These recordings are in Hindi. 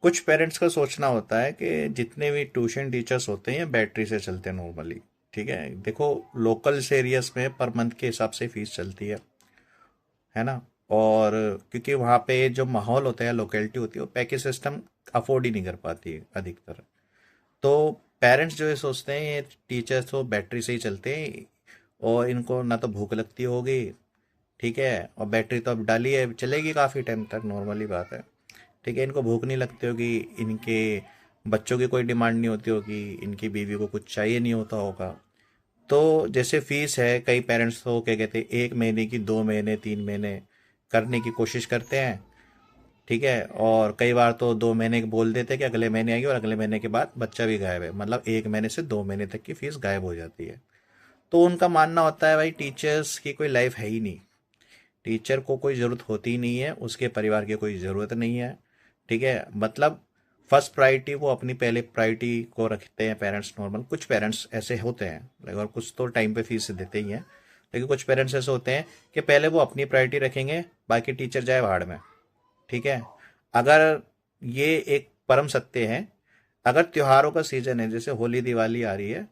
कुछ पेरेंट्स का सोचना होता है कि जितने भी ट्यूशन टीचर्स होते हैं ये बैटरी से चलते हैं नॉर्मली। ठीक है, देखो लोकल एरियाज में पर मंथ के हिसाब से फीस चलती है ना। और क्योंकि वहाँ पे जो माहौल होता है, लोकेलिटी होती है, वो पैकेज सिस्टम अफोर्ड ही नहीं कर पाती है अधिकतर। तो पेरेंट्स जो है सोचते हैं ये टीचर्स तो बैटरी से ही चलते हैं और इनको ना तो भूख लगती होगी। ठीक है, और बैटरी तो अब डाली है, चलेगी काफ़ी टाइम तक, नॉर्मली बात है। ठीक है, इनको भूख नहीं लगती होगी, इनके बच्चों की कोई डिमांड नहीं होती होगी, इनकी बीवी को कुछ चाहिए नहीं होता होगा। तो जैसे फीस है, कई पेरेंट्स तो क्या कहते हैं 1 महीने की, 2 महीने, 3 महीने करने की कोशिश करते हैं। ठीक है, और कई बार तो 2 महीने बोल देते हैं कि अगले महीने आएगी, और अगले महीने के बाद बच्चा भी गायब है, मतलब 1 महीने से 2 महीने तक की फीस गायब हो जाती है। तो उनका मानना होता है भाई टीचर्स की कोई लाइफ है ही नहीं, टीचर को कोई ज़रूरत होती ही नहीं है, उसके परिवार की कोई ज़रूरत नहीं है। ठीक है, मतलब फर्स्ट प्रायोरिटी वो अपनी पहले प्रायोरिटी को रखते हैं पेरेंट्स, नॉर्मल कुछ पेरेंट्स ऐसे होते हैं, और कुछ तो टाइम पे फीस देते ही हैं। लेकिन कुछ पेरेंट्स ऐसे होते हैं कि पहले वो अपनी प्रायोरिटी रखेंगे, बाकी टीचर जाए भाड़ में। ठीक है, अगर ये एक परम सत्य है। अगर त्योहारों का सीजन है, जैसे होली दिवाली आ रही है,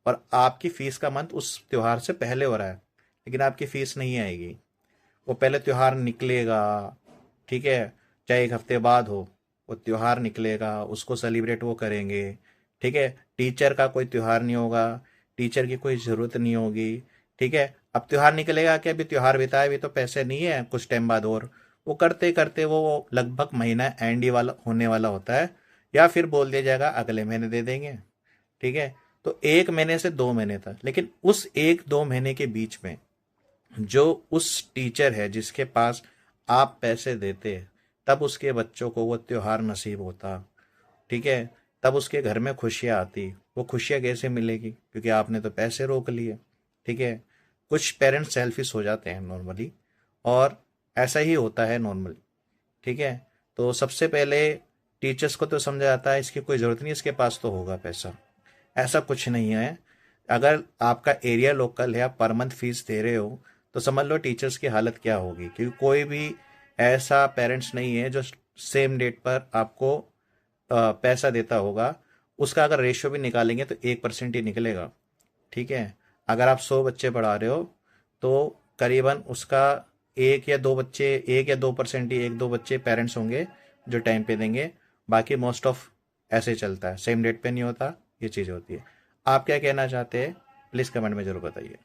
और आपकी फीस का मंथ उस त्योहार से पहले हो रहा है, लेकिन आपकी फीस नहीं आएगी, वो पहले त्योहार निकलेगा। ठीक है, चाहे 1 हफ्ते बाद हो, वो त्योहार निकलेगा, उसको सेलिब्रेट वो करेंगे। ठीक है, टीचर का कोई त्योहार नहीं होगा, टीचर की कोई ज़रूरत नहीं होगी। ठीक है, अब त्योहार निकलेगा कि अभी त्योहार बिताए, भी तो पैसे नहीं है कुछ टाइम बाद, और वो करते करते वो लगभग महीना एंड ही वाला होने वाला होता है, या फिर बोल दिया जाएगा अगले महीने दे देंगे। ठीक है, तो 1 महीने से 2 महीने तक, लेकिन उस 1-2 महीने के बीच में जो उस टीचर है जिसके पास आप पैसे देते, तब उसके बच्चों को वो त्योहार नसीब होता। ठीक है, तब उसके घर में खुशियाँ आती। वो खुशियाँ कैसे मिलेगी, क्योंकि आपने तो पैसे रोक लिए। ठीक है, कुछ पेरेंट्स सेल्फिश हो जाते हैं नॉर्मली, और ऐसा ही होता है नॉर्मली। ठीक है, तो सबसे पहले टीचर्स को तो समझा जाता है इसकी कोई ज़रूरत नहीं, इसके पास तो होगा पैसा। ऐसा कुछ नहीं है। अगर आपका एरिया लोकल है, आप पर मंथ फीस दे रहे हो, तो समझ लो टीचर्स की हालत क्या होगी, क्योंकि कोई भी ऐसा पेरेंट्स नहीं है जो सेम डेट पर आपको पैसा देता होगा। उसका अगर रेशियो भी निकालेंगे तो 1% ही निकलेगा। ठीक है, अगर आप 100 बच्चे पढ़ा रहे हो, तो करीबन उसका 1 या 2 बच्चे, 1 या 2% ही, 1-2 बच्चे पेरेंट्स होंगे जो टाइम पे देंगे। बाकी मोस्ट ऑफ ऐसे चलता है, सेम डेट पे नहीं होता, ये चीज़ होती है। आप क्या कहना चाहते हैं, प्लीज़ कमेंट में ज़रूर बताइए।